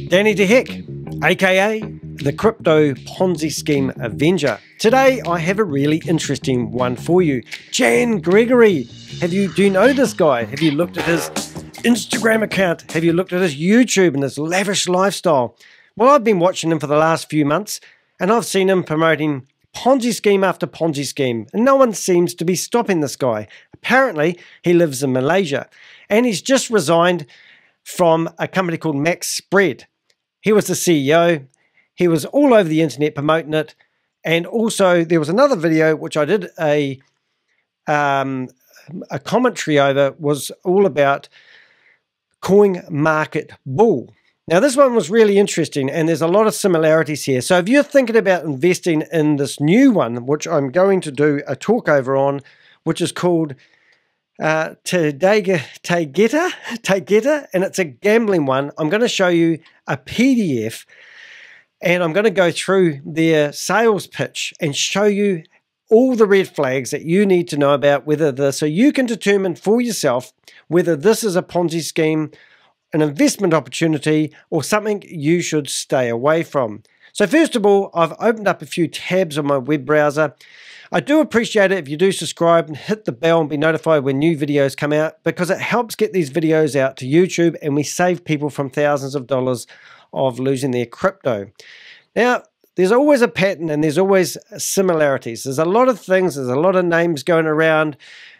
Danny the Heck, aka the Crypto Ponzi Scheme Avenger. Today I have a really interesting one for you. Jan Gregory. Do you know this guy? Have you looked at his Instagram account? Have you looked at his YouTube and his lavish lifestyle? Well, I've been watching him for the last few months and I've seen him promoting Ponzi scheme after Ponzi scheme, and no one seems to be stopping this guy. Apparently, he lives in Malaysia and he's just resigned from a company called Maxpread. He was the CEO. He was all over the internet promoting it. And also there was another video which I did a commentary over, was all about coin market bull. Now this one was really interesting and there's a lot of similarities here. So if you're thinking about investing in this new one, which I'm going to do a talk over on, which is called Taggeta, and it's a gambling one. I'm going to show you a PDF and I'm going to go through their sales pitch and show you all the red flags that you need to know about so you can determine for yourself whether this is a Ponzi scheme, an investment opportunity, or something you should stay away from. So first of all, I've opened up a few tabs on my web browser. I do appreciate it if you do subscribe and hit the bell and be notified when new videos come out, because it helps get these videos out to YouTube and we save people from thousands of dollars of losing their crypto. Now, there's always a pattern and there's always similarities. There's a lot of things, there's a lot of names going around.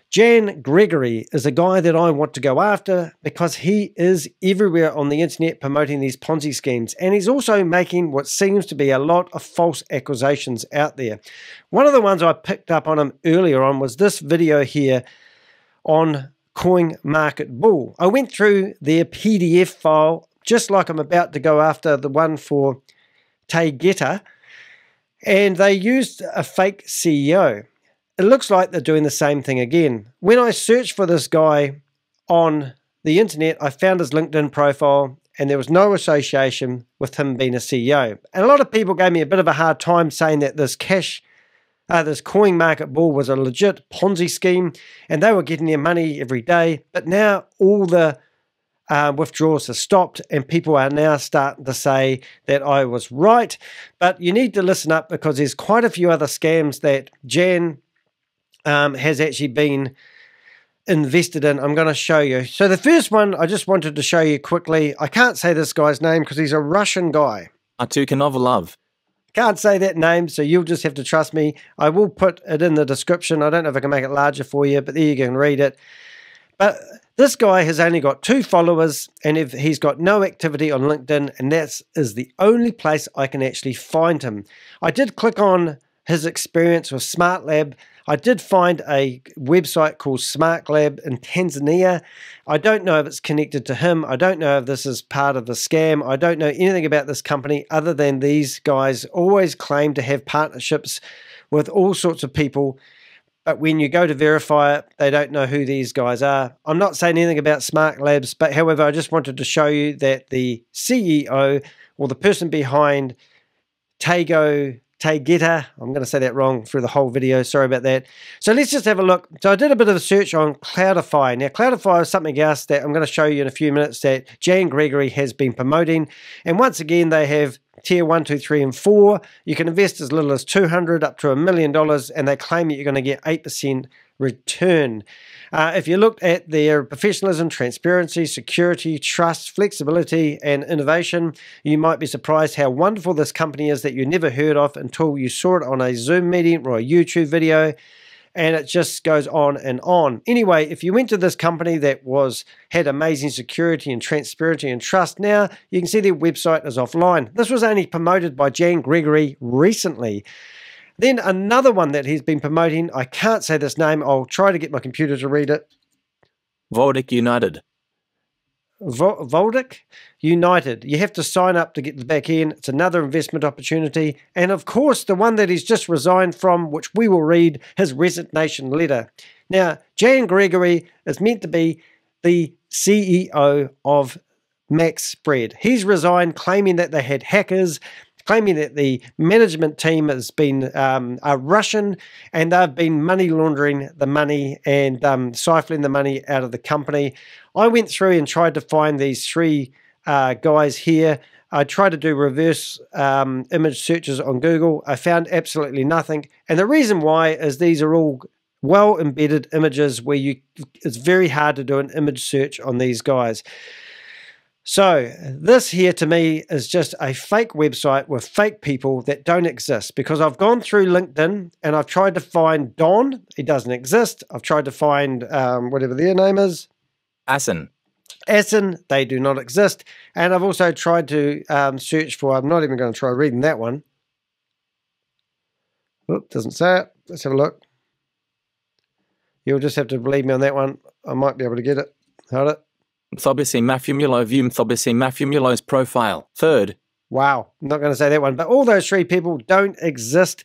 Jan Gregory is a guy that I want to go after because he is everywhere on the internet promoting these Ponzi schemes, and he's also making what seems to be a lot of false accusations out there. One of the ones I picked up on him earlier on was this video here on Coin Market Bull. I went through their PDF file just like I'm about to go after the one for Taggeta, and they used a fake CEO. It looks like they're doing the same thing again. When I searched for this guy on the internet, I found his LinkedIn profile and there was no association with him being a CEO. And a lot of people gave me a bit of a hard time saying that this coin market bull was a legit Ponzi scheme and they were getting their money every day. But now all the withdrawals have stopped and people are now starting to say that I was right. But you need to listen up because there's quite a few other scams that Jan has actually been invested in. I'm going to show you. So the first one I just wanted to show you quickly. I can't say this guy's name because he's a Russian guy. Artukanova love. Can't say that name, so you'll just have to trust me. I will put it in the description. I don't know if I can make it larger for you, but there you can read it. But this guy has only got 2 followers and if he's got no activity on LinkedIn, and that is the only place I can actually find him. I did click on his experience with Smart Lab. I did find a website called Smart Lab in Tanzania. I don't know if it's connected to him. I don't know if this is part of the scam. I don't know anything about this company other than these guys always claim to have partnerships with all sorts of people. But when you go to verify it, they don't know who these guys are. I'm not saying anything about Smart Labs, but however, I just wanted to show you that the CEO or the person behind Taggeta, I'm going to say that wrong through the whole video, sorry about that. So let's just have a look. So I did a bit of a search on Cloudify. Now Cloudify is something else that I'm going to show you in a few minutes that Jan Gregory has been promoting. And once again, they have tier 1, 2, 3, and 4. You can invest as little as $200 up to $1 million, and they claim that you're going to get 8% return. If you looked at their professionalism, transparency, security, trust, flexibility, and innovation, you might be surprised how wonderful this company is that you never heard of until you saw it on a Zoom meeting or a YouTube video, and it just goes on and on. Anyway, if you went to this company that had amazing security and transparency and trust, now you can see their website is offline. This was only promoted by Jan Gregory recently. Then another one that he's been promoting, I can't say this name, I'll try to get my computer to read it. Voldic United. Voldic United. You have to sign up to get the back end. It's another investment opportunity. And of course, the one that he's just resigned from, which we will read, his resignation letter. Now, Jan Gregory is meant to be the CEO of Maxpread. He's resigned claiming that they had hackers, claiming that the management team has been Russian and they've been money laundering the money and siphoning the money out of the company. I went through and tried to find these 3 guys here. I tried to do reverse image searches on Google. I found absolutely nothing. And the reason why is these are all well embedded images where it's very hard to do an image search on these guys. So this here to me is just a fake website with fake people that don't exist, because I've gone through LinkedIn and I've tried to find Don. He doesn't exist. I've tried to find whatever their name is. Asin. They do not exist. And I've also tried to search for, I'm not even going to try reading that one. Oop, doesn't say it. Let's have a look. You'll just have to believe me on that one. I might be able to get it. Hold it. Mthobisi Mafiumulo view Mthobisi Mafiumulo's profile. Third. Wow, I'm not going to say that one. But all those three people don't exist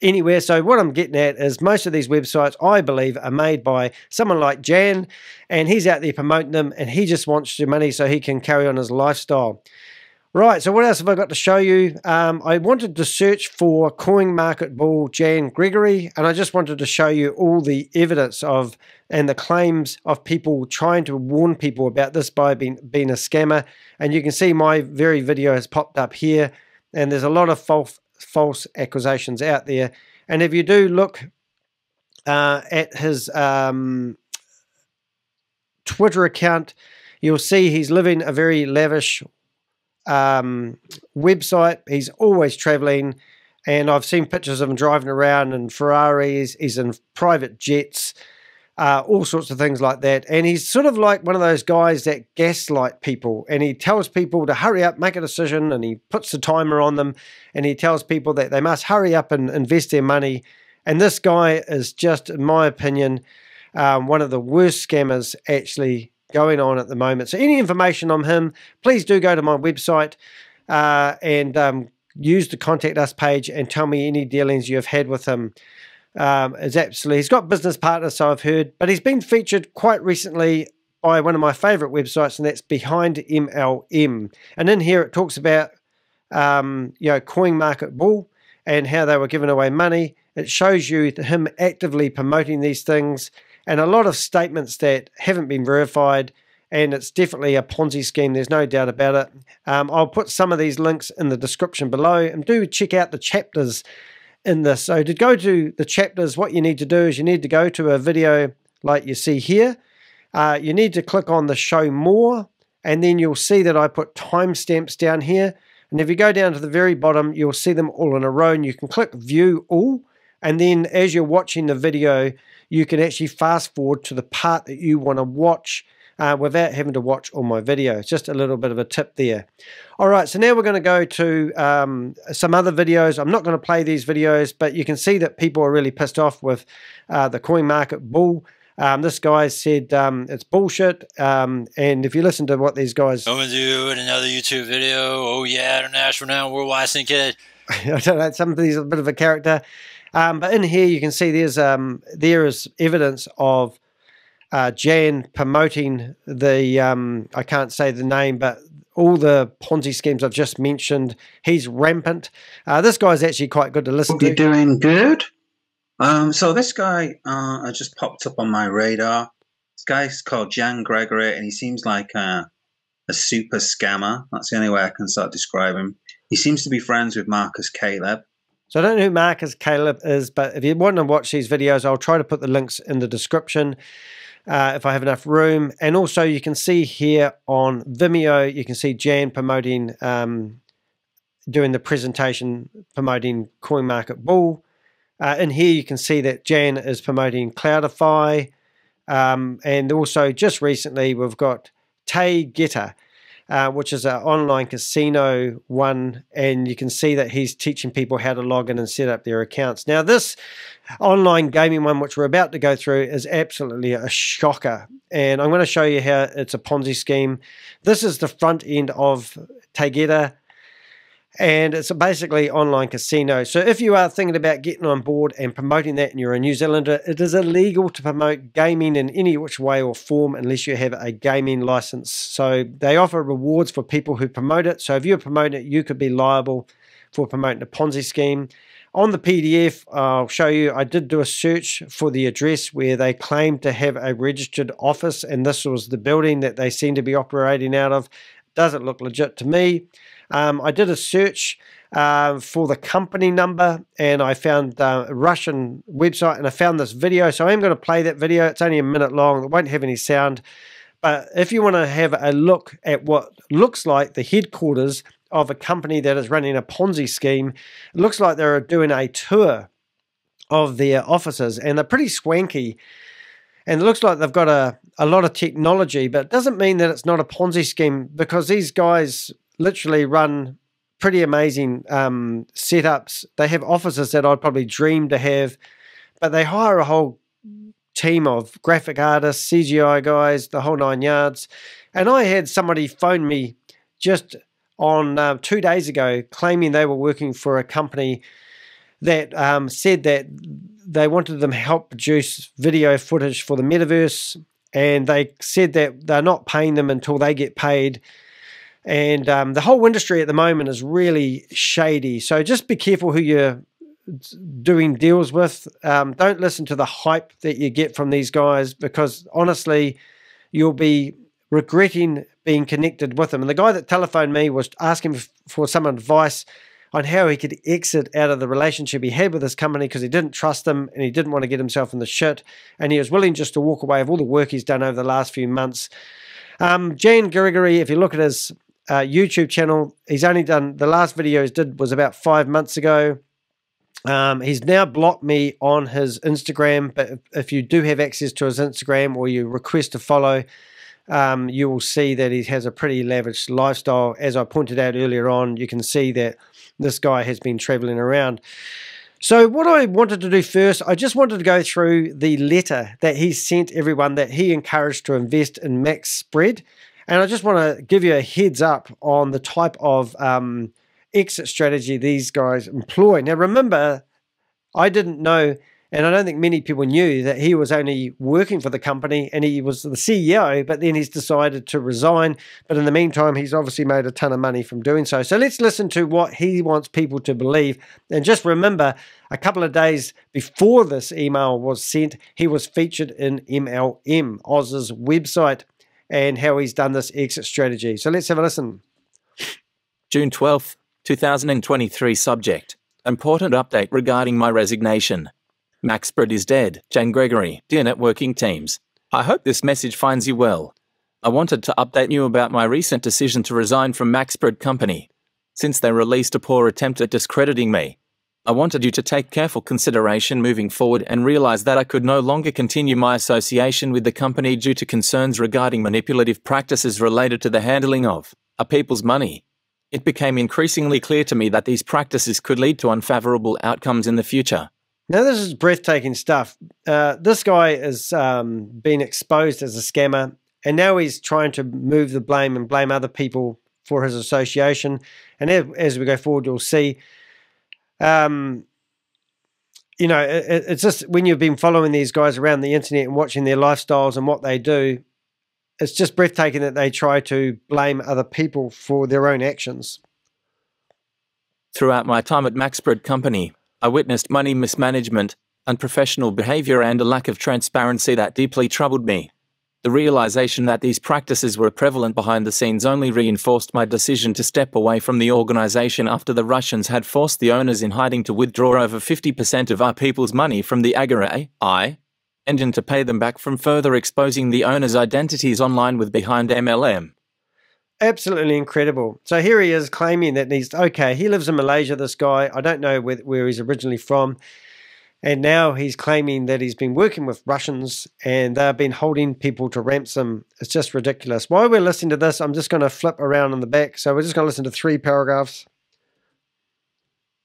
anywhere. So what I'm getting at is most of these websites, I believe, are made by someone like Jan, and he's out there promoting them, and he just wants your money so he can carry on his lifestyle. Right, so what else have I got to show you? I wanted to search for coin market bull Jan Gregory, and I just wanted to show you all the evidence of and the claims of people trying to warn people about this by being a scammer. And you can see my very video has popped up here, and there's a lot of false accusations out there. And if you do look at his Twitter account, you'll see he's living a very lavish website. He's always traveling, and I've seen pictures of him driving around in Ferraris. He's in private jets, all sorts of things like that. And he's sort of like one of those guys that gaslight people, and he tells people to hurry up, make a decision, and he puts the timer on them, and he tells people that they must hurry up and invest their money. And this guy is just, in my opinion, one of the worst scammers actually going on at the moment. So any information on him, please do go to my website and use the contact us page and tell me any dealings you've had with him. He's got business partners, so I've heard, but he's been featured quite recently by one of my favorite websites, and that's Behind MLM. And in here it talks about Coin Market Bull and how they were giving away money. It shows you him actively promoting these things, and a lot of statements that haven't been verified, and it's definitely a Ponzi scheme. There's no doubt about it. I'll put some of these links in the description below, and do check out the chapters in this. So to go to the chapters, what you need to do is you need to go to a video like you see here. You need to click on the show more, and then you'll see that I put timestamps down here. And if you go down to the very bottom, you'll see them all in a row, and you can click view all. And then as you're watching the video, you can actually fast forward to the part that you want to watch without having to watch all my videos. Just a little bit of a tip there. All right, so now we're going to go to some other videos. I'm not going to play these videos, but you can see that people are really pissed off with the coin market bull. This guy said it's bullshit. And if you listen to what these guys... Coming to you in another YouTube video. Oh yeah, international now, worldwide syndicate. I don't know, somebody's a bit of a character. But in here you can see there is evidence of Jan promoting the, I can't say the name, but all the Ponzi schemes I've just mentioned. He's rampant. This guy's actually quite good to listen to. Hope you're doing good. So this guy just popped up on my radar. This guy's called Jan Gregory, and he seems like a super scammer. That's the only way I can start describing him. He seems to be friends with Marcus Caleb. So I don't know who Marcus Caleb is, but if you want to watch these videos, I'll try to put the links in the description if I have enough room. And also you can see here on Vimeo, you can see Jan promoting, doing the presentation, promoting Coin Market Bull. In here you can see that Jan is promoting Cloudify. And also just recently we've got TAYGETA, which is an online casino one, and you can see that he's teaching people how to log in and set up their accounts. Now this online gaming one, which we're about to go through, is absolutely a shocker, and I'm going to show you how it's a Ponzi scheme. This is the front end of Taggeta, and it's basically online casino. So if you are thinking about getting on board and promoting that and you're a New Zealander, it is illegal to promote gaming in any which way or form unless you have a gaming license. So they offer rewards for people who promote it. So if you're promoting it, you could be liable for promoting a Ponzi scheme. On the PDF, I'll show you, I did do a search for the address where they claimed to have a registered office, and this was the building that they seem to be operating out of. doesn't look legit to me. I did a search for the company number, and I found a Russian website, and I found this video. So I'm going to play that video. It's only a minute long. It won't have any sound. But if you want to have a look at what looks like the headquarters of a company that is running a Ponzi scheme, it looks like they're doing a tour of their offices, and they're pretty swanky. And it looks like they've got a lot of technology, but it doesn't mean that it's not a Ponzi scheme, because these guys literally run pretty amazing setups. They have offices that I'd probably dream to have, but they hire a whole team of graphic artists, CGI guys, the whole 9 yards. And I had somebody phone me just on 2 days ago claiming they were working for a company that said that they wanted them to help produce video footage for the metaverse, and they said that they're not paying them until they get paid. And the whole industry at the moment is really shady. So just be careful who you're doing deals with. Don't listen to the hype that you get from these guys, because honestly, you'll be regretting being connected with them. And the guy that telephoned me was asking for some advice on how he could exit out of the relationship he had with this company, because he didn't trust them and he didn't want to get himself in the shit, and he was willing just to walk away of all the work he's done over the last few months. Jan Gregory, if you look at his YouTube channel, he's only done, the last video he did was about 5 months ago. He's now blocked me on his Instagram, but if you do have access to his Instagram or you request to follow, you will see that he has a pretty lavish lifestyle. As I pointed out earlier on, you can see that this guy has been traveling around. So what I wanted to do first, I just wanted to go through the letter that he sent everyone that he encouraged to invest in Maxpread. And I just want to give you a heads up on the type of exit strategy these guys employ. Now, remember, I didn't know, and I don't think many people knew, that he was only working for the company and he was the CEO, but then he's decided to resign. But in the meantime, he's obviously made a ton of money from doing so. So let's listen to what he wants people to believe. And just remember, a couple of days before this email was sent, he was featured in MLM, Oz's website, and how he's done this exit strategy. So let's have a listen. June 12th, 2023. Subject: important update regarding my resignation. Maxpread is dead. Jan Gregory. Dear networking teams, I hope this message finds you well. I wanted to update you about my recent decision to resign from Maxpread company, since they released a poor attempt at discrediting me. I wanted you to take careful consideration moving forward and realize that I could no longer continue my association with the company due to concerns regarding manipulative practices related to the handling of a people's money. It became increasingly clear to me that these practices could lead to unfavorable outcomes in the future. Now, this is breathtaking stuff. This guy has been exposed as a scammer, and now he's trying to move the blame and blame other people for his association. And as we go forward, you'll see, you know, it's just when you've been following these guys around the internet and watching their lifestyles and what they do, it's just breathtaking that they try to blame other people for their own actions. Throughout my time at Maxpread company, I witnessed money mismanagement, unprofessional behavior, and a lack of transparency that deeply troubled me. The realization that these practices were prevalent behind the scenes only reinforced my decision to step away from the organization after the Russians had forced the owners in hiding to withdraw over 50% of our people's money from the Taggeta engine to pay them back, from further exposing the owners' identities online with behind MLM. Absolutely incredible. So here he is claiming that he lives in Malaysia, this guy. I don't know where he's originally from. And now he's claiming that he's been working with Russians and they've been holding people to ransom. It's just ridiculous. While we're listening to this, I'm just going to flip around in the back. So we're just going to listen to 3 paragraphs.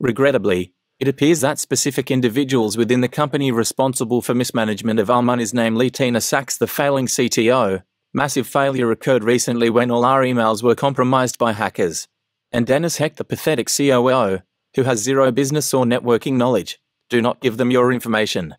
Regrettably, it appears that specific individuals within the company responsible for mismanagement of our monies, namely Tina Sachs, the failing CTO, massive failure occurred recently when all our emails were compromised by hackers, and Dennis Heck, the pathetic COO, who has zero business or networking knowledge. Do not give them your information.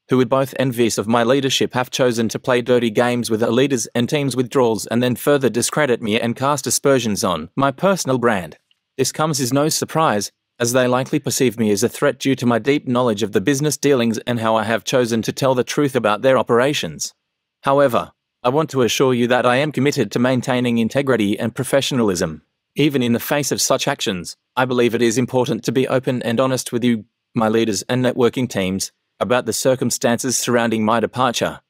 Who would both envious of my leadership have chosen to play dirty games with our leaders and teams withdrawals and then further discredit me and cast aspersions on my personal brand. This comes as no surprise, as they likely perceive me as a threat due to my deep knowledge of the business dealings and how I have chosen to tell the truth about their operations. However, I want to assure you that I am committed to maintaining integrity and professionalism. Even in the face of such actions, I believe it is important to be open and honest with you, my leaders and networking teams, about the circumstances surrounding my departure.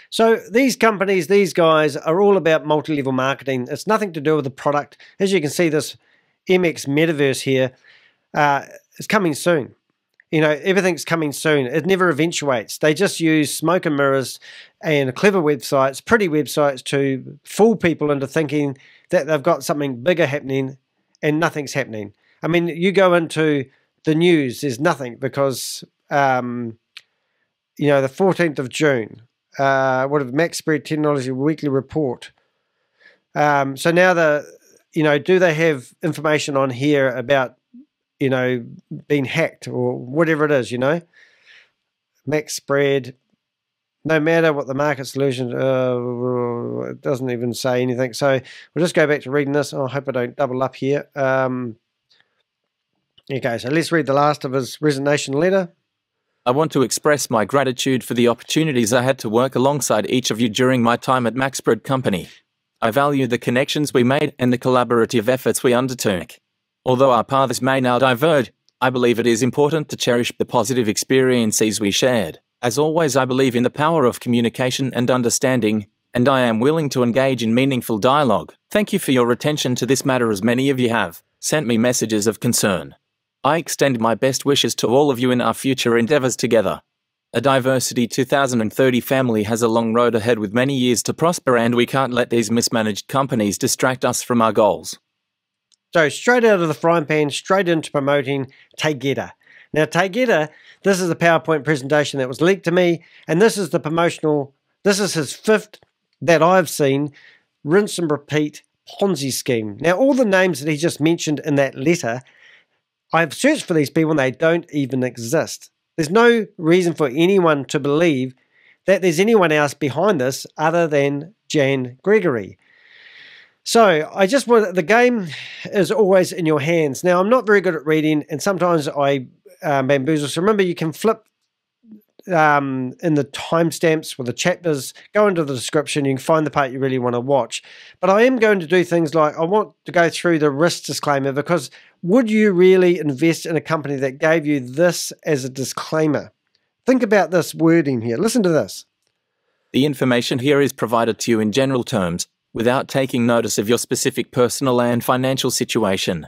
So these companies, these guys are all about multi-level marketing. It's nothing to do with the product. As you can see, this MX metaverse here is coming soon. You know, everything's coming soon. It never eventuates. They just use smoke and mirrors and clever websites, pretty websites, to fool people into thinking that they've got something bigger happening, and nothing's happening. I mean, you go into the news, there's nothing, because, you know, the 14th of June, what have Maxpread Technology Weekly Report. So now you know, do they have information on here about, you know, being hacked or whatever it is, you know? Maxpread, no matter what the market solution, it doesn't even say anything. So we'll just go back to reading this. Oh, I hope I don't double up here. Okay, so let's read the last of his resignation letter. I want to express my gratitude for the opportunities I had to work alongside each of you during my time at Maxpread Company. I value the connections we made and the collaborative efforts we undertook. Although our paths may now diverge, I believe it is important to cherish the positive experiences we shared. As always, I believe in the power of communication and understanding, and I am willing to engage in meaningful dialogue. Thank you for your attention to this matter, as many of you have sent me messages of concern. I extend my best wishes to all of you in our future endeavors together. A Diversity 2030 family has a long road ahead with many years to prosper, and we can't let these mismanaged companies distract us from our goals. So straight out of the frying pan, straight into promoting Taggeta. Now Taggeta, this is a PowerPoint presentation that was leaked to me, and this is the promotional, this is his fifth that I've seen, rinse and repeat Ponzi scheme. Now all the names that he just mentioned in that letter, I've searched for these people and they don't even exist. There's no reason for anyone to believe that there's anyone else behind this other than Jan Gregory. So I just want, the game is always in your hands. Now I'm not very good at reading, and sometimes I bamboozle. So remember, you can flip in the timestamps with the chapters, go into the description, you can find the part you really want to watch. But I am going to do things like, I want to go through the risk disclaimer, because would you really invest in a company that gave you this as a disclaimer? Think about this wording here. Listen to this. The information here is provided to you in general terms, without taking notice of your specific personal and financial situation.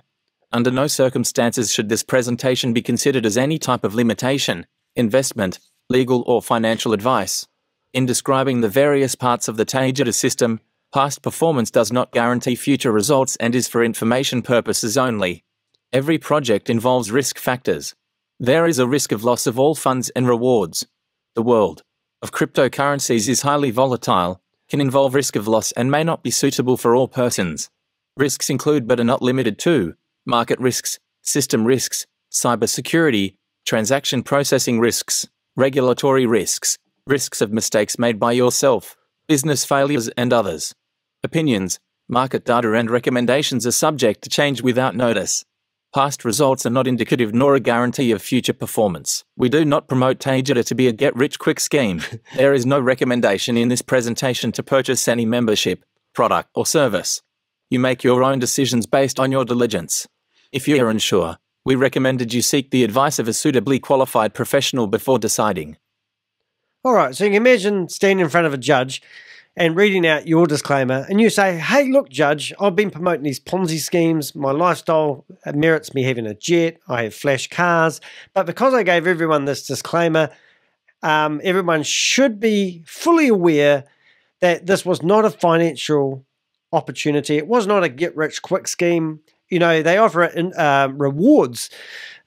Under no circumstances should this presentation be considered as any type of limitation, investment, legal or financial advice. In describing the various parts of the Taggeta system, past performance does not guarantee future results and is for information purposes only. Every project involves risk factors. There is a risk of loss of all funds and rewards. The world of cryptocurrencies is highly volatile, can involve risk of loss, and may not be suitable for all persons. Risks include but are not limited to market risks, system risks, cybersecurity, transaction processing risks, regulatory risks, risks of mistakes made by yourself, business failures, and others. Opinions, market data, and recommendations are subject to change without notice. Past results are not indicative nor a guarantee of future performance. We do not promote Taggeta to be a get-rich-quick scheme. There is no recommendation in this presentation to purchase any membership, product, or service. You make your own decisions based on your diligence. If you are unsure, we recommended you seek the advice of a suitably qualified professional before deciding. All right, so you can imagine standing in front of a judge and reading out your disclaimer, and you say, hey, look, Judge, I've been promoting these Ponzi schemes. My lifestyle merits me having a jet. I have flash cars. But because I gave everyone this disclaimer, everyone should be fully aware that this was not a financial opportunity. It was not a get-rich-quick scheme. You know, they offer rewards,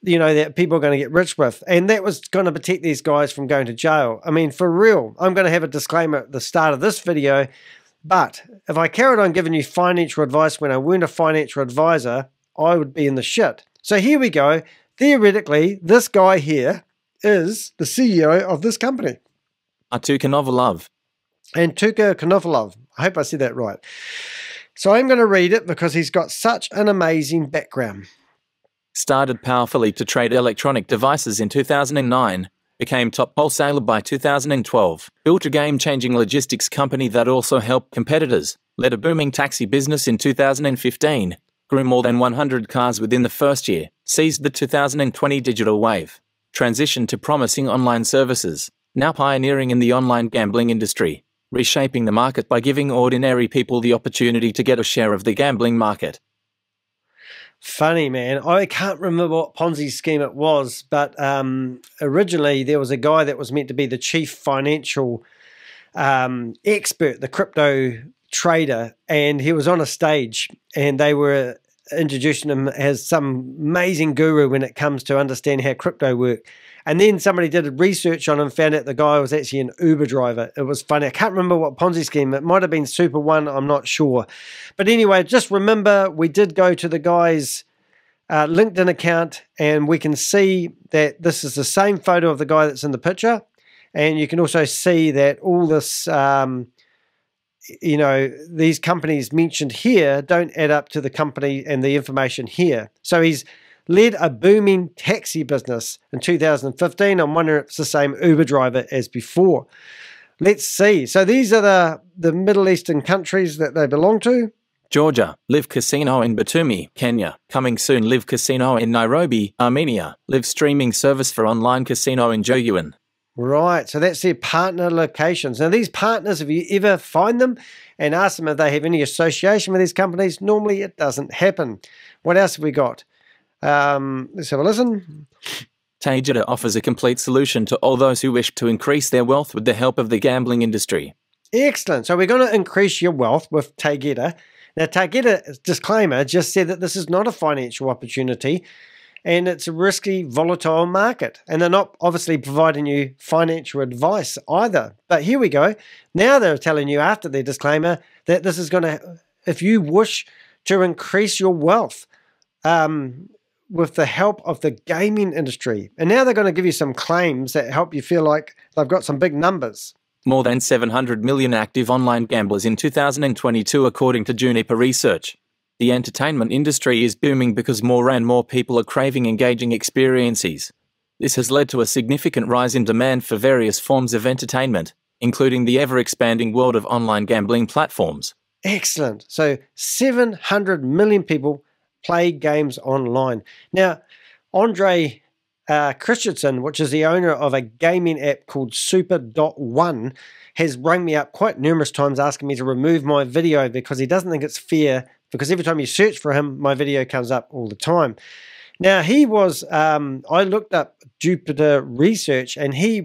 you know, that people are going to get rich with. And that was going to protect these guys from going to jail. I mean, for real, I'm going to have a disclaimer at the start of this video. But if I carried on giving you financial advice when I weren't a financial advisor, I would be in the shit. So here we go. Theoretically, this guy here is the CEO of this company. Konovalov. And Tuka Konovalov. I hope I said that right. So I'm going to read it because he's got such an amazing background. Started powerfully to trade electronic devices in 2009, became top wholesaler by 2012, built a game-changing logistics company that also helped competitors, led a booming taxi business in 2015, grew more than 100 cars within the first year, seized the 2020 digital wave, transitioned to promising online services, now pioneering in the online gambling industry, reshaping the market by giving ordinary people the opportunity to get a share of the gambling market. Funny, man. I can't remember what Ponzi scheme it was, but originally there was a guy that was meant to be the chief financial expert, the crypto trader, and he was on a stage and they were introducing him as some amazing guru when it comes to understand how crypto work. And then somebody did research on him, found out the guy was actually an Uber driver. It was funny. I can't remember what Ponzi scheme. It might have been Super One. I'm not sure. But anyway, just remember we did go to the guy's LinkedIn account, and we can see that this is the same photo of the guy that's in the picture. And you can also see that all this, you know, these companies mentioned here don't add up to the company and the information here. So he's led a booming taxi business in 2015. I'm wondering if it's the same Uber driver as before. Let's see. So these are the Middle Eastern countries that they belong to. Georgia, Live Casino in Batumi, Kenya. Coming soon, Live Casino in Nairobi, Armenia. Live streaming service for online casino in Joyuan. Right, so that's their partner locations. Now these partners, if you ever find them and ask them if they have any association with these companies, normally it doesn't happen. What else have we got? Let's have a listen. Taggeta offers a complete solution to all those who wish to increase their wealth with the help of the gambling industry. Excellent. So we're going to increase your wealth with Taggeta. Now, Taggeta, disclaimer, just said that this is not a financial opportunity and it's a risky, volatile market. And they're not obviously providing you financial advice either. But here we go. Now they're telling you after their disclaimer that this is going to, if you wish to increase your wealth, with the help of the gaming industry. And now they're going to give you some claims that help you feel like they've got some big numbers. More than 700 million active online gamblers in 2022, according to Juniper Research. The entertainment industry is booming because more and more people are craving engaging experiences. This has led to a significant rise in demand for various forms of entertainment, including the ever-expanding world of online gambling platforms. Excellent. So 700 million people play games online. Now, Andre Christensen, which is the owner of a gaming app called Super.1, has rung me up quite numerous times asking me to remove my video because he doesn't think it's fair, because every time you search for him, my video comes up all the time. Now, he was, I looked up Juniper Research, and he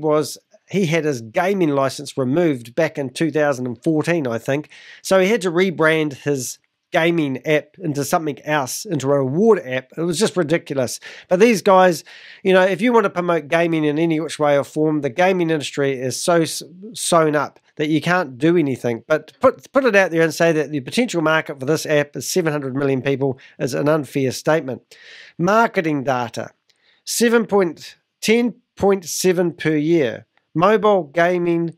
had his gaming license removed back in 2014, I think. So he had to rebrand his gaming app into something else, into a reward app. It was just ridiculous. But these guys, you know, if you want to promote gaming in any which way or form, the gaming industry is so sewn up that you can't do anything. But put it out there and say that the potential market for this app is 700 million people is an unfair statement. Marketing data, 10.7 per year. Mobile gaming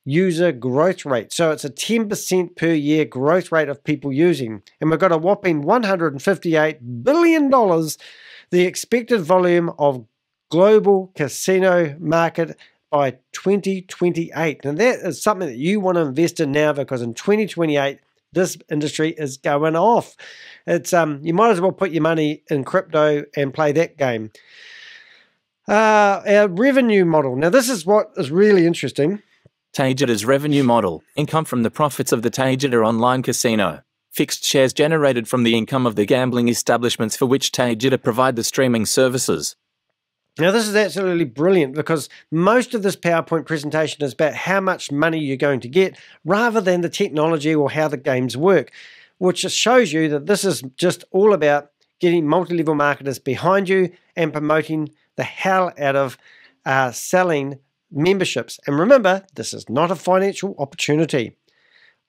user growth rate. So it's a 10% per year growth rate of people using. And we've got a whopping $158 billion, the expected volume of global casino market by 2028. And that is something that you want to invest in now, because in 2028, this industry is going off. It's you might as well put your money in crypto and play that game. Our revenue model. Now, this is what is really interesting. Taggeta's revenue model, income from the profits of the Taggeta online casino. Fixed shares generated from the income of the gambling establishments for which Taggeta provide the streaming services. Now, this is absolutely brilliant, because most of this PowerPoint presentation is about how much money you're going to get rather than the technology or how the games work, which just shows you that this is just all about getting multi-level marketers behind you and promoting the hell out of selling memberships. And remember, this is not a financial opportunity.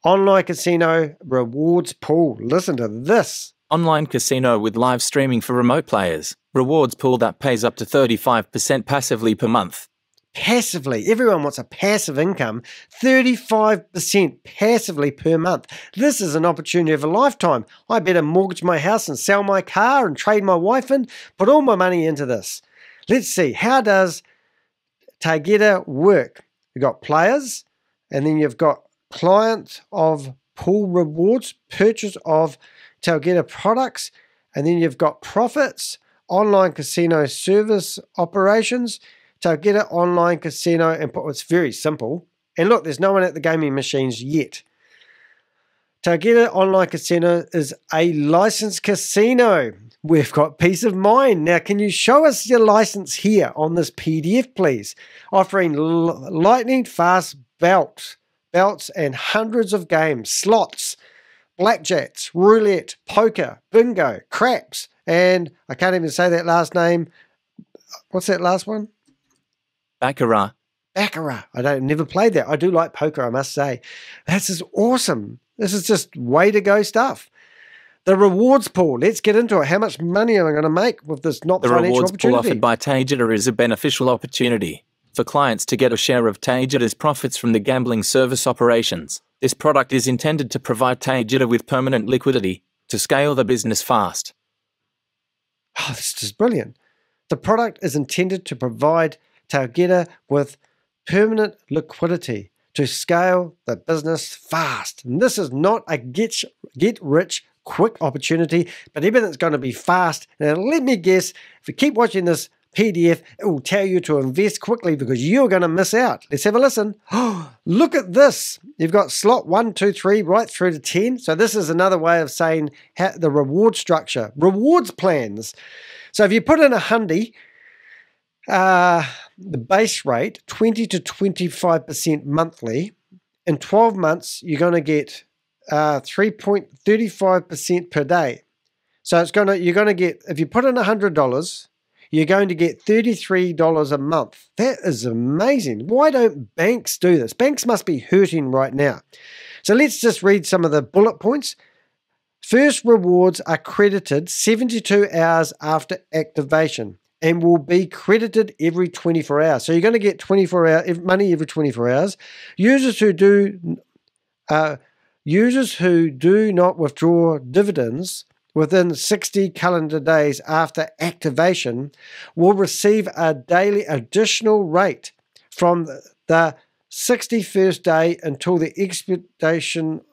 Online casino rewards pool. Listen to this. Online casino with live streaming for remote players. Rewards pool that pays up to 35% passively per month. Passively. Everyone wants a passive income. 35% passively per month. This is an opportunity of a lifetime. I better mortgage my house and sell my car and trade my wife in. Put all my money into this. Let's see. How does Taggeta work? You've got players, and then you've got client of pool rewards, purchase of Taggeta products, and then you've got profits, online casino service operations, Taggeta online casino, and it's very simple. And look, there's no one at the gaming machines yet. Taggeta Online Casino is a licensed casino. We've got peace of mind. Now, can you show us your license here on this PDF, please? Offering lightning fast belts and hundreds of games, slots, blackjacks, roulette, poker, bingo, craps, and I can't even say that last name. What's that last one? Baccarat. Baccarat. Never played that. I do like poker, I must say. This is awesome. This is just way to go stuff. The rewards pool. Let's get into it. How much money am I going to make with this not financial opportunity? The rewards pool offered by Taggeta is a beneficial opportunity for clients to get a share of Taggeta's profits from the gambling service operations. This product is intended to provide Taggeta with permanent liquidity to scale the business fast. Oh, this is just brilliant. The product is intended to provide Taggeta with permanent liquidity to scale the business fast. And this is not a get rich quick opportunity, but everything's going to be fast. Now, let me guess, if you keep watching this PDF, it will tell you to invest quickly because you're going to miss out. Let's have a listen. Oh, look at this. You've got slot 1, 2, 3 right through to 10. So this is another way of saying the reward structure, rewards plans. So if you put in $100, the base rate, 20 to 25% monthly, in 12 months, you're going to get 3.35% per day. So you're going to get, if you put in $100, you're going to get $33 a month. That is amazing. Why don't banks do this? Banks must be hurting right now. So let's just read some of the bullet points. First, rewards are credited 72 hours after activation and will be credited every 24 hours. So you're going to get 24 hours money every 24 hours. Users who do not withdraw dividends within 60 calendar days after activation will receive a daily additional rate from the 61st day until the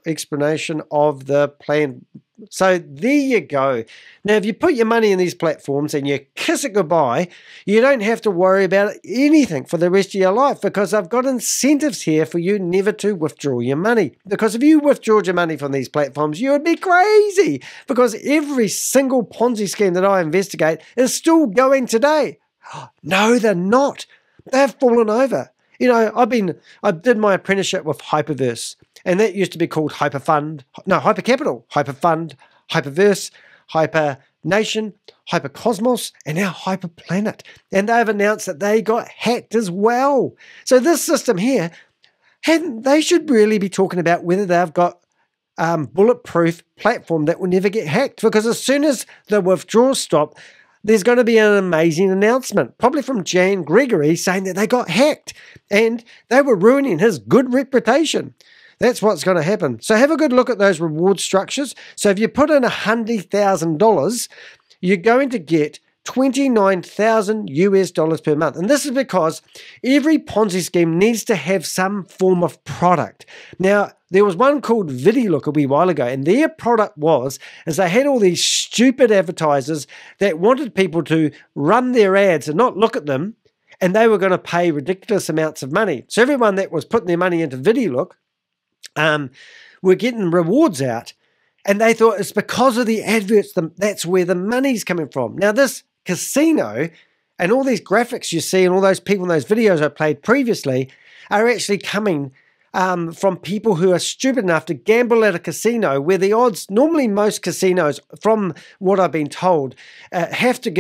expiration of the plan. So there you go. Now, if you put your money in these platforms and you kiss it goodbye, you don't have to worry about anything for the rest of your life because I've got incentives here for you never to withdraw your money. Because if you withdrawed your money from these platforms, you would be crazy because every single Ponzi scheme that I investigate is still going today. No, they're not. They've fallen over. You know, I did my apprenticeship with Hyperverse, and that used to be called Hypercapital, Hyperfund, Hyperverse, Hypernation, Hypercosmos, and now Hyperplanet. And they've announced that they got hacked as well. So this system here, they should really be talking about whether they've got bulletproof platform that will never get hacked, because as soon as the withdrawals stop, there's going to be an amazing announcement, probably from Jan Gregory, saying that they got hacked and they were ruining his good reputation. That's what's going to happen. So have a good look at those reward structures. So if you put in $100,000, you're going to get $29,000 per month. And this is because every Ponzi scheme needs to have some form of product. Now, there was one called VideoLook a wee while ago, and their product is they had all these stupid advertisers that wanted people to run their ads and not look at them, and they were going to pay ridiculous amounts of money. So everyone that was putting their money into VideoLook were getting rewards out, and they thought it's because of the adverts, that's where the money's coming from. Now, this casino and all these graphics you see and all those people in those videos I played previously are actually coming from people who are stupid enough to gamble at a casino where the odds, normally most casinos, from what I've been told, have to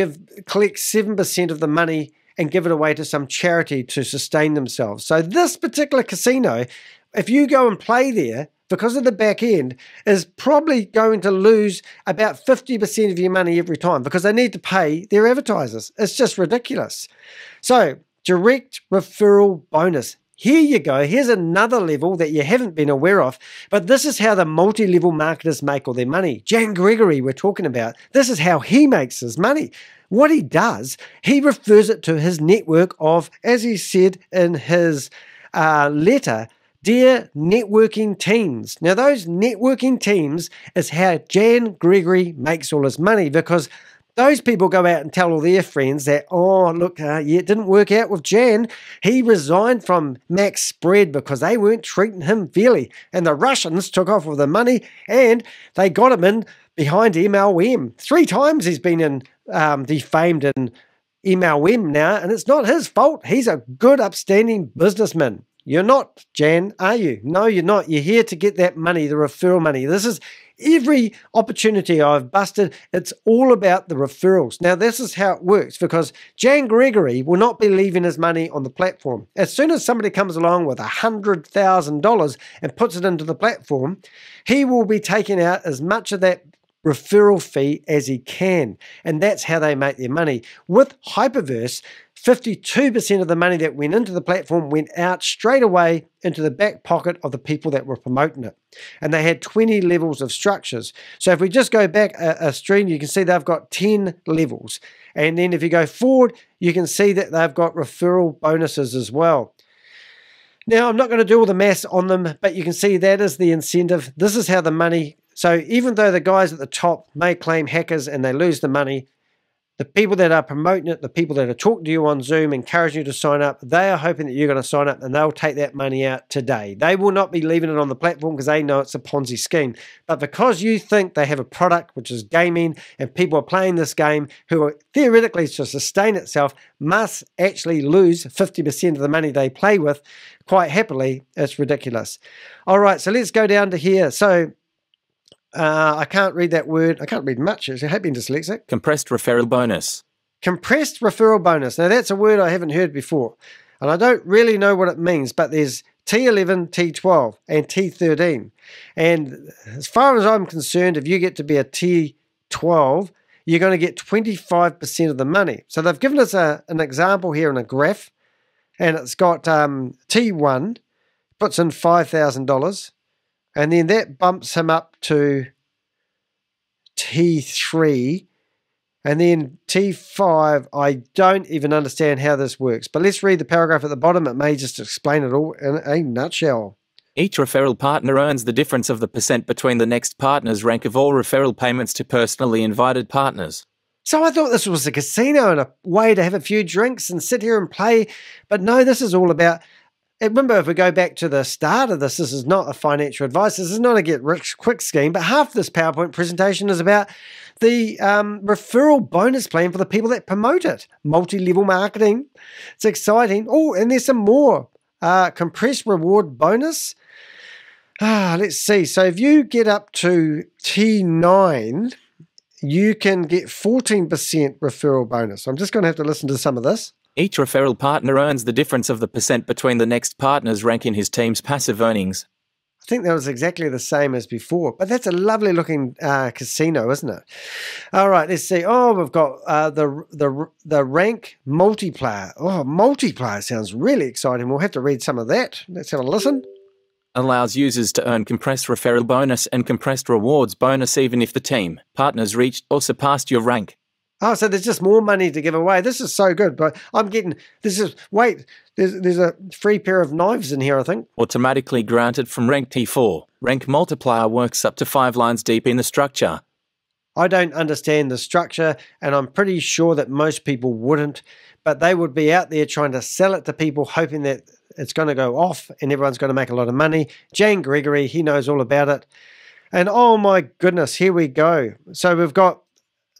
collect 7% of the money and give it away to some charity to sustain themselves. So this particular casino, if you go and play there, because of the back end, is probably going to lose about 50% of your money every time because they need to pay their advertisers. It's just ridiculous. So, direct referral bonus. here you go. Here's another level that you haven't been aware of. But this is how the multi-level marketers make all their money. Jan Gregory, we're talking about. This is how he makes his money. What he does, he refers it to his network of, as he said in his letter, dear networking teams. Now, those networking teams is how Jan Gregory makes all his money, because those people go out and tell all their friends that, oh, look, yeah, it didn't work out with Jan. He resigned from Maxpread because they weren't treating him fairly. And the Russians took off with the money and they got him in behind MLM. 3 times he's been in defamed in MLM now, and it's not his fault. He's a good, upstanding businessman. You're not, Jan, are you? No, you're not. You're here to get that money, the referral money. This is every opportunity I've busted. It's all about the referrals. Now, this is how it works, because Jan Gregory will not be leaving his money on the platform. As soon as somebody comes along with $100,000 and puts it into the platform, he will be taking out as much of that referral fee as he can. And that's how they make their money. With Hyperverse, 52% of the money that went into the platform went out straight away into the back pocket of the people that were promoting it. And they had 20 levels of structures. So if we just go back a stream, you can see they've got 10 levels. And then if you go forward, you can see that they've got referral bonuses as well. Now, I'm not going to do all the maths on them, but you can see that is the incentive. This is how the money. So even though the guys at the top may claim hackers and they lose the money, the people that are promoting it, the people that are talking to you on Zoom, encouraging you to sign up, they are hoping that you're going to sign up and they'll take that money out today. They will not be leaving it on the platform because they know it's a Ponzi scheme. But because you think they have a product, which is gaming, and people are playing this game who are theoretically to sustain itself, must actually lose 50% of the money they play with quite happily, it's ridiculous. All right, so let's go down to here. So I can't read that word. I can't read much. I hate being dyslexic. Compressed referral bonus. Compressed referral bonus. Now, that's a word I haven't heard before, and I don't really know what it means, but there's T11, T12, and T13. And as far as I'm concerned, if you get to be a T12, you're going to get 25% of the money. So they've given us an example here in a graph, and it's got T1, puts in $5,000, and then that bumps him up to T3. And then T5, I don't even understand how this works. But let's read the paragraph at the bottom. It may just explain it all in a nutshell. Each referral partner earns the difference of the percent between the next partner's rank of all referral payments to personally invited partners. So I thought this was a casino and a way to have a few drinks and sit here and play. But no, this is all about... Remember, if we go back to the start of this is not a financial advice. This is not a get-rich-quick scheme, but half this PowerPoint presentation is about the referral bonus plan for the people that promote it. Multi-level marketing. It's exciting. Oh, and there's some more. Compressed reward bonus. Let's see. So if you get up to T9, you can get 14% referral bonus. I'm just going to have to listen to some of this. Each referral partner earns the difference of the percent between the next partner's rank in his team's passive earnings. I think that was exactly the same as before, but that's a lovely looking casino, isn't it? All right, let's see. Oh, we've got the rank multiplier. Oh, multiplier sounds really exciting. We'll have to read some of that. Let's have a listen. Allows users to earn compressed referral bonus and compressed rewards bonus even if the team, partners reached or surpassed your rank. Oh, so there's just more money to give away. This is so good, but I'm getting, this is, wait, there's a free pair of knives in here, I think. Automatically granted from rank T4. Rank multiplier works up to 5 lines deep in the structure. I don't understand the structure, and I'm pretty sure that most people wouldn't, but they would be out there trying to sell it to people, hoping that it's going to go off and everyone's going to make a lot of money. Jan Gregory, he knows all about it. And oh my goodness, here we go. So we've got,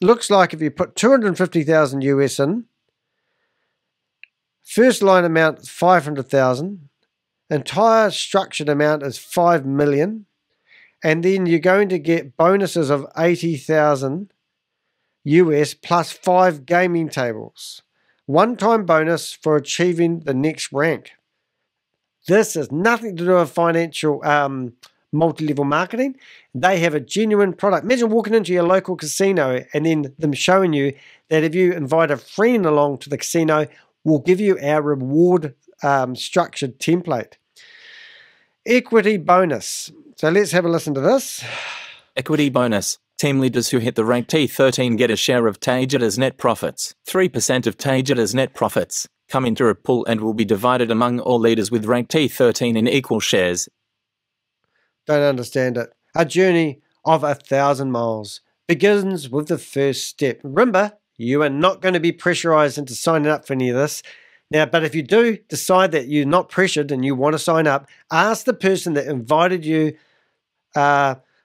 looks like if you put 250,000 US in, first line amount 500,000, entire structured amount is 5 million, and then you're going to get bonuses of 80,000 US plus 5 gaming tables. One-time bonus for achieving the next rank. This has nothing to do with financial multi-level marketing. They have a genuine product. Imagine walking into your local casino and then them showing you that if you invite a friend along to the casino, we'll give you our reward structured template. Equity bonus. So let's have a listen to this. Equity bonus. Team leaders who hit the rank T13 get a share of TAYGETA's net profits. 3% of TAYGETA's net profits come into a pool and will be divided among all leaders with rank T13 in equal shares. Don't understand it. A journey of 1,000 miles begins with the first step. Remember, you are not going to be pressurized into signing up for any of this. Now, but if you do decide that you're not pressured and you want to sign up, ask the person that invited you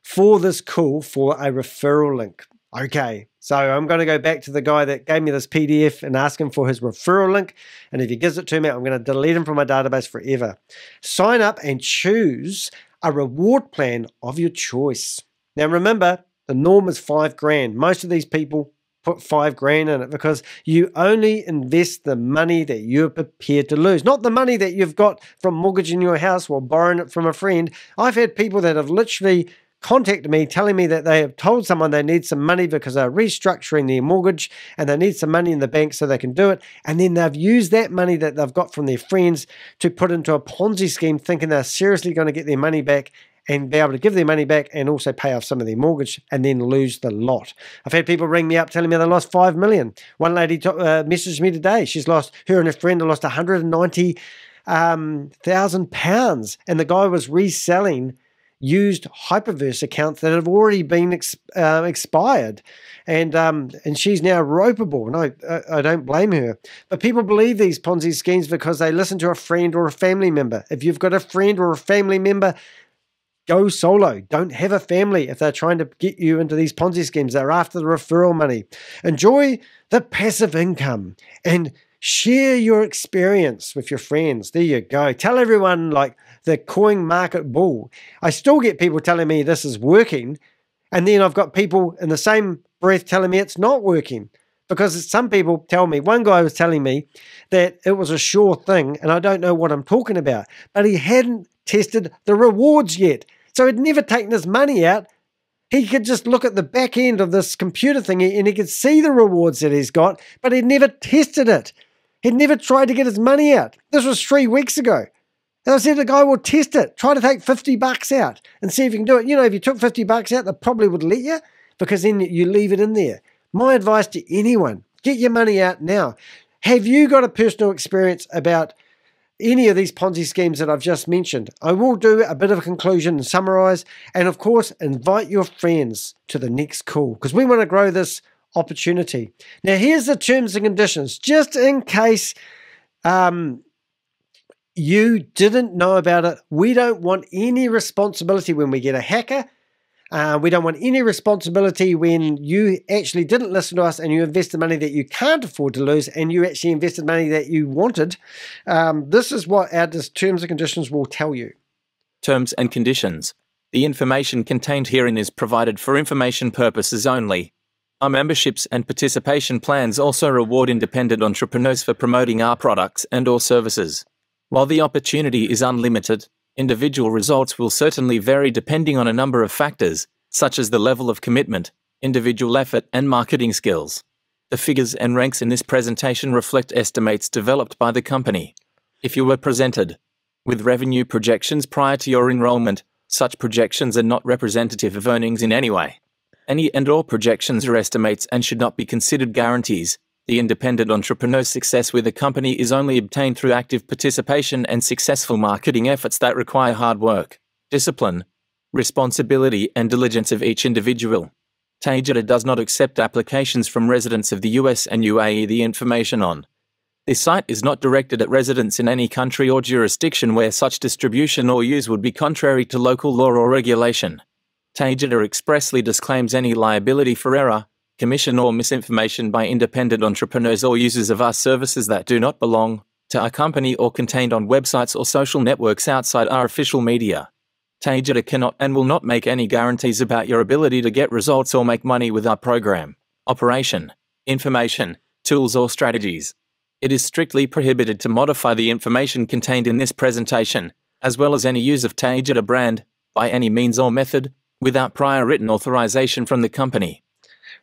for this call for a referral link. Okay, so I'm going to go back to the guy that gave me this PDF and ask him for his referral link. And if he gives it to me, I'm going to delete him from my database forever. Sign up and choose a reward plan of your choice. Now, remember, the norm is $5,000. Most of these people put $5,000 in it because you only invest the money that you're prepared to lose, not the money that you've got from mortgaging your house or borrowing it from a friend. I've had people that have literally contacted me telling me that they have told someone they need some money because they're restructuring their mortgage and they need some money in the bank so they can do it. And then they've used that money that they've got from their friends to put into a Ponzi scheme thinking they're seriously going to get their money back and be able to give their money back and also pay off some of their mortgage and then lose the lot. I've had people ring me up telling me they lost $5 million. One lady messaged me today. She's lost, her and her friend have lost £190,000 and the guy was reselling used Hyperverse accounts that have already been expired, and she's now ropeable, and I don't blame her. But people believe these Ponzi schemes because they listen to a friend or a family member. If you've got a friend or a family member, go solo. Don't have a family if they're trying to get you into these Ponzi schemes. They're after the referral money. Enjoy the passive income and share your experience with your friends. There you go. Tell everyone like the coin market bull. I still get people telling me this is working, and then I've got people in the same breath telling me it's not working. Because some people tell me, one guy was telling me that it was a sure thing, and I don't know what I'm talking about, but he hadn't tested the rewards yet. So he'd never taken his money out. He could just look at the back end of this computer thing and he could see the rewards that he's got, but he'd never tested it. He'd never tried to get his money out. This was 3 weeks ago. And I said, the guy will test it. Try to take $50 out and see if you can do it. You know, if you took $50 out, they probably would let you because then you leave it in there. My advice to anyone, get your money out now. Have you got a personal experience about any of these Ponzi schemes that I've just mentioned? I will do a bit of a conclusion and summarize. And of course, invite your friends to the next call because we want to grow this opportunity. Now, here's the terms and conditions, just in case you didn't know about it. We don't want any responsibility when we get a hacker. We don't want any responsibility when you actually didn't listen to us and you invested money that you can't afford to lose and you actually invested money that you wanted. This is what our terms and conditions will tell you. Terms and conditions. The information contained herein is provided for information purposes only. Our memberships and participation plans also reward independent entrepreneurs for promoting our products and/or services. While the opportunity is unlimited, individual results will certainly vary depending on a number of factors, such as the level of commitment, individual effort, and marketing skills. The figures and ranks in this presentation reflect estimates developed by the company. If you were presented with revenue projections prior to your enrollment, such projections are not representative of earnings in any way. Any and all projections are estimates and should not be considered guarantees. The independent entrepreneur's success with a company is only obtained through active participation and successful marketing efforts that require hard work, discipline, responsibility, and diligence of each individual. Taggeta does not accept applications from residents of the US and UAE. The information on this site is not directed at residents in any country or jurisdiction where such distribution or use would be contrary to local law or regulation. Taggeta expressly disclaims any liability for error, commission, or misinformation by independent entrepreneurs or users of our services that do not belong to our company or contained on websites or social networks outside our official media. Taggeta cannot and will not make any guarantees about your ability to get results or make money with our program, operation, information, tools, or strategies. It is strictly prohibited to modify the information contained in this presentation, as well as any use of Taggeta brand, by any means or method, without prior written authorization from the company.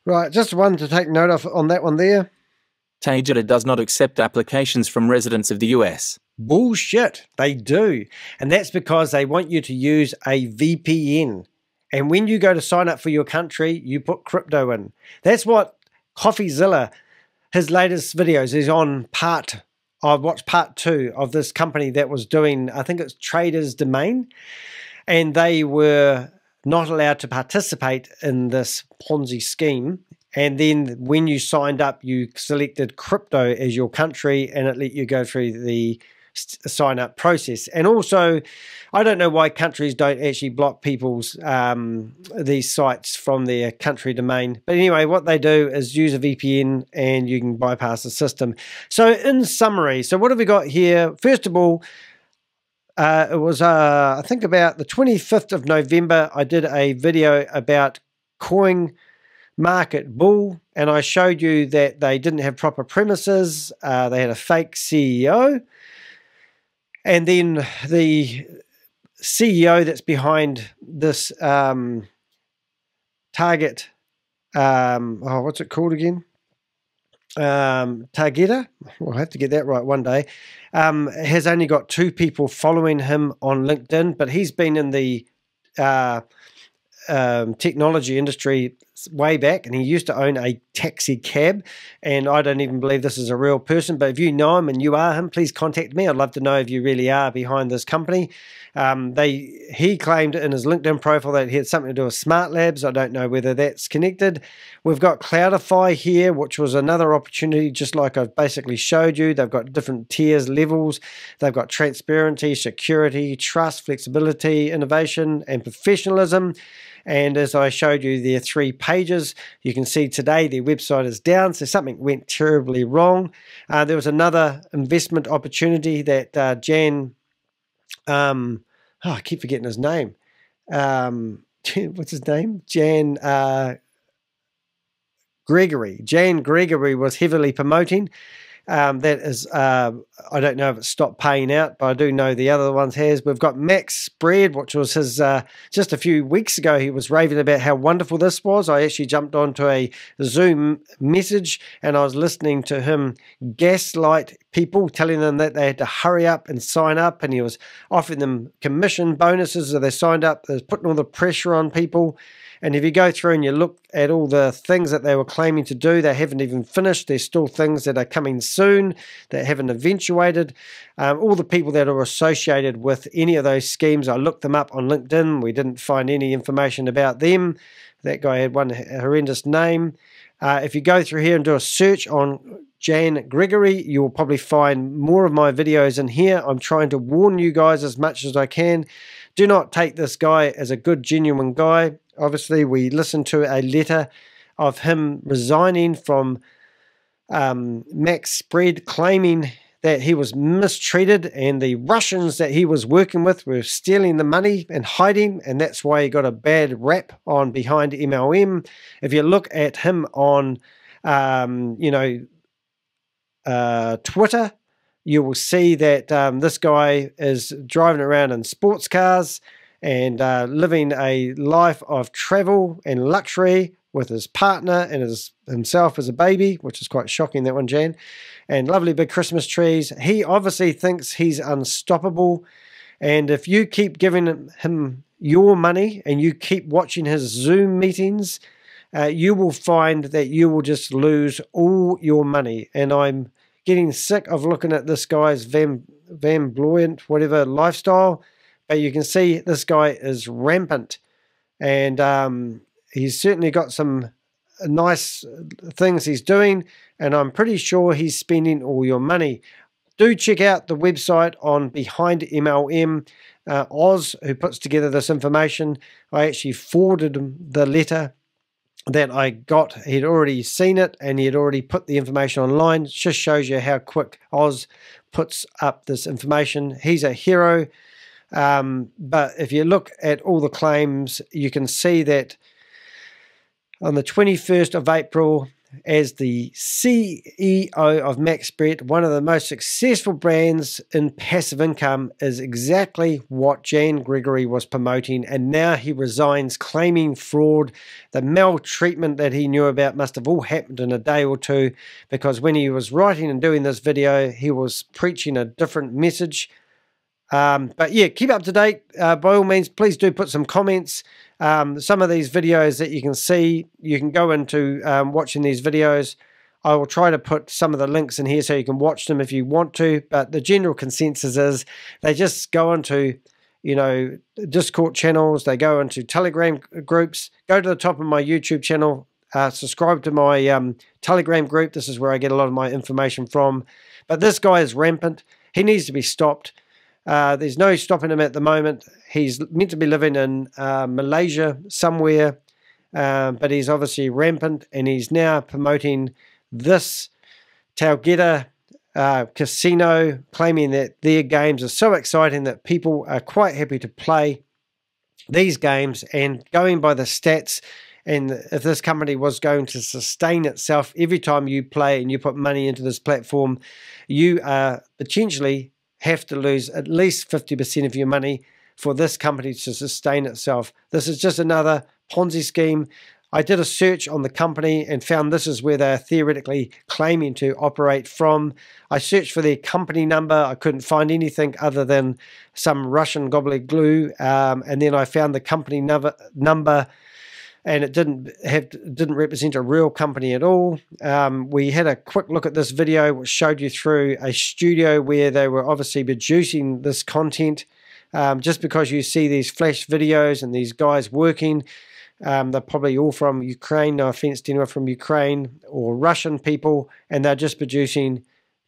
Right, just one to take note of on that one there. Taggeta does not accept applications from residents of the US, Bullshit, they do. And that's because they want you to use a VPN. And when you go to sign up for your country, you put crypto in. That's what CoffeeZilla, his latest videos is on I've watched part 2 of this company that was doing, I think it's Traders Domain, and they were not allowed to participate in this Ponzi scheme. And then when you signed up, you selected crypto as your country, and it let you go through the sign up process. And also, I don't know why countries don't actually block people's these sites from their country domain. But anyway, what they do is use a VPN and you can bypass the system. So in summary, so what have we got here? First of all, it was, I think about the 25th of November, I did a video about Coin Market Bull, and I showed you that they didn't have proper premises. They had a fake CEO. And then the CEO that's behind this Target, what's it called again? Taggeta, I'll have to get that right one day, has only got 2 people following him on LinkedIn, but he's been in the technology industry way back, and he used to own a taxi cab, and I don't even believe this is a real person, but if you know him and you are him, please contact me. I'd love to know if you really are behind this company. He claimed in his LinkedIn profile that he had something to do with Smart Labs. I don't know whether that's connected. We've got Cloudify here, which was another opportunity, just like I've basically showed you. They've got different tiers, levels. They've got transparency, security, trust, flexibility, innovation, and professionalism. And as I showed you their 3 pages, you can see today their website is down, so something went terribly wrong. There was another investment opportunity that Jan, I keep forgetting his name. What's his name? Jan Gregory. Jan Gregory was heavily promoting. That is, I don't know if it stopped paying out, but I do know the other ones has. We've got Maxpread, which was his, just a few weeks ago, he was raving about how wonderful this was. I actually jumped onto a Zoom message and I was listening to him gaslight people, telling them that they had to hurry up and sign up, and he was offering them commission bonuses if they signed up. They was putting all the pressure on people. And if you go through and you look at all the things that they were claiming to do, they haven't even finished. There's still things that are coming soon that haven't eventuated. All the people that are associated with any of those schemes, I looked them up on LinkedIn. We didn't find any information about them. That guy had one horrendous name. If you go through here and do a search on Jan Gregory, you will probably find more of my videos in here. I'm trying to warn you guys as much as I can. Do not take this guy as a good, genuine guy. Obviously, we listened to a letter of him resigning from Maxpread, claiming that he was mistreated and the Russians that he was working with were stealing the money and hiding, and that's why he got a bad rap on behind MLM. If you look at him on, Twitter, you will see that this guy is driving around in sports cars and living a life of travel and luxury with his partner and himself as a baby, which is quite shocking, that one, Jan, and lovely big Christmas trees. He obviously thinks he's unstoppable, and if you keep giving him your money and you keep watching his Zoom meetings, you will find that you will just lose all your money. And I'm getting sick of looking at this guy's flamboyant, whatever, lifestyle. But you can see this guy is rampant, and he's certainly got some nice things he's doing, and I'm pretty sure he's spending all your money. Do check out the website on Behind MLM, Oz, who puts together this information. I actually forwarded him the letter that I got. He'd already seen it, and he had already put the information online. It just shows you how quick Oz puts up this information. He's a hero. But if you look at all the claims, you can see that on the 21st of April, as the CEO of Maxpread, one of the most successful brands in passive income, is exactly what Jan Gregory was promoting, and now he resigns claiming fraud. The maltreatment that he knew about must have all happened in a day or two, because when he was writing and doing this video, he was preaching a different message. But yeah, keep up to date. By all means, please do put some comments. Some of these videos that you can see, you can go into watching these videos. I will try to put some of the links in here so you can watch them if you want to. But the general consensus is they just go into, you know, Discord channels. They go into Telegram groups. Go to the top of my YouTube channel. Subscribe to my Telegram group. This is where I get a lot of my information from. But this guy is rampant. He needs to be stopped. There's no stopping him at the moment. He's meant to be living in Malaysia somewhere, but he's obviously rampant, and he's now promoting this Taggeta casino, claiming that their games are so exciting that people are quite happy to play these games. And going by the stats, and if this company was going to sustain itself, every time you play and you put money into this platform, you are potentially have to lose at least 50% of your money for this company to sustain itself. This is just another Ponzi scheme. I did a search on the company and found this is where they're theoretically claiming to operate from. I searched for their company number. I couldn't find anything other than some Russian gobbledygook, and then I found the company number, and it didn't represent a real company at all. We had a quick look at this video, which showed you through a studio where they were obviously producing this content. Just because you see these flash videos and these guys working, they're probably all from Ukraine. No offense to anyone from Ukraine or Russian people, and they're just producing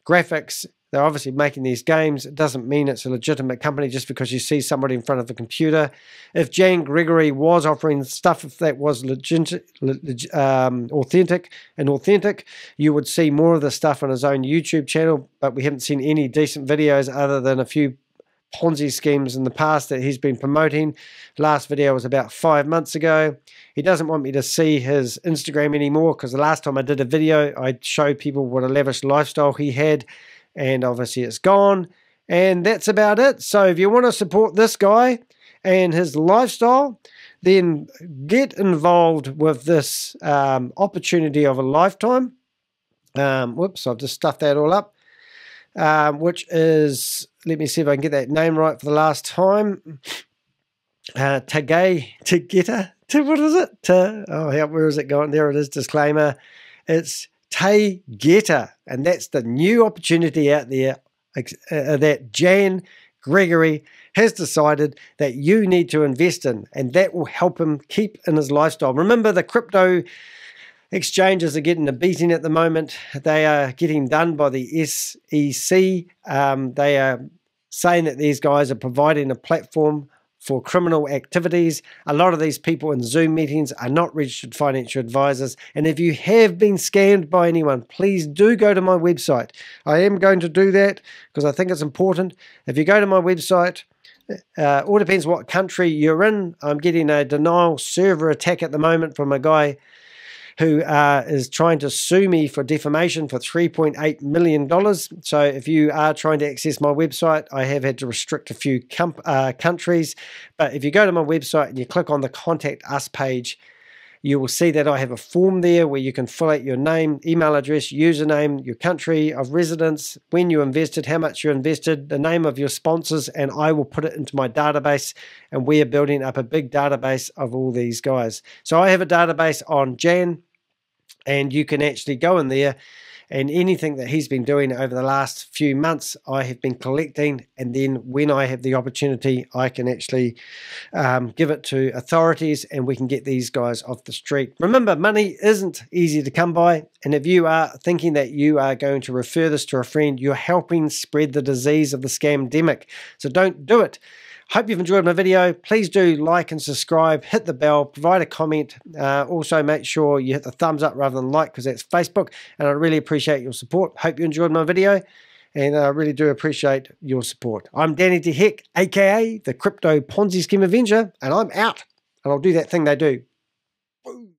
graphics. They're obviously making these games. It doesn't mean it's a legitimate company just because you see somebody in front of a computer. If Jan Gregory was offering stuff, if that was authentic, you would see more of the stuff on his own YouTube channel, but we haven't seen any decent videos other than a few Ponzi schemes in the past that he's been promoting. Last video was about 5 months ago. He doesn't want me to see his Instagram anymore, because the last time I did a video, I showed people what a lavish lifestyle he had, and obviously it's gone, and that's about it. So if you want to support this guy and his lifestyle, then get involved with this opportunity of a lifetime. Whoops, I've just stuffed that all up. Which is, let me see if I can get that name right for the last time. Taggeta. What is it? Where is it going? There it is, disclaimer. It's Taggeta, and that's the new opportunity out there that Jan Gregory has decided that you need to invest in, and that will help him keep in his lifestyle. Remember, the crypto exchanges are getting a beating at the moment. They are getting done by the SEC. They are saying that these guys are providing a platform for criminal activities. A lot of these people in Zoom meetings are not registered financial advisors. And if you have been scammed by anyone, please do go to my website. I am going to do that because I think it's important. If you go to my website, all depends what country you're in. I'm getting a denial server attack at the moment from a guy who is trying to sue me for defamation for $3.8 million. So if you are trying to access my website, I have had to restrict a few countries. But if you go to my website and you click on the Contact Us page, you will see that I have a form there where you can fill out your name, email address, username, your country of residence, when you invested, how much you invested, the name of your sponsors, and I will put it into my database, and we are building up a big database of all these guys. So I have a database on Jan, and you can actually go in there, and anything that he's been doing over the last few months, I have been collecting, and then when I have the opportunity, I can actually give it to authorities, and we can get these guys off the street. Remember, money isn't easy to come by, and if you are thinking that you are going to refer this to a friend, you're helping spread the disease of the scamdemic. So don't do it. Hope you've enjoyed my video. Please do like and subscribe, hit the bell, provide a comment. Also, make sure you hit the thumbs up rather than like, because that's Facebook, and I really appreciate your support. Hope you enjoyed my video, and I really do appreciate your support. I'm Danny D. Heck, aka the Crypto Ponzi Scheme Avenger, and I'm out, and I'll do that thing they do. Boom.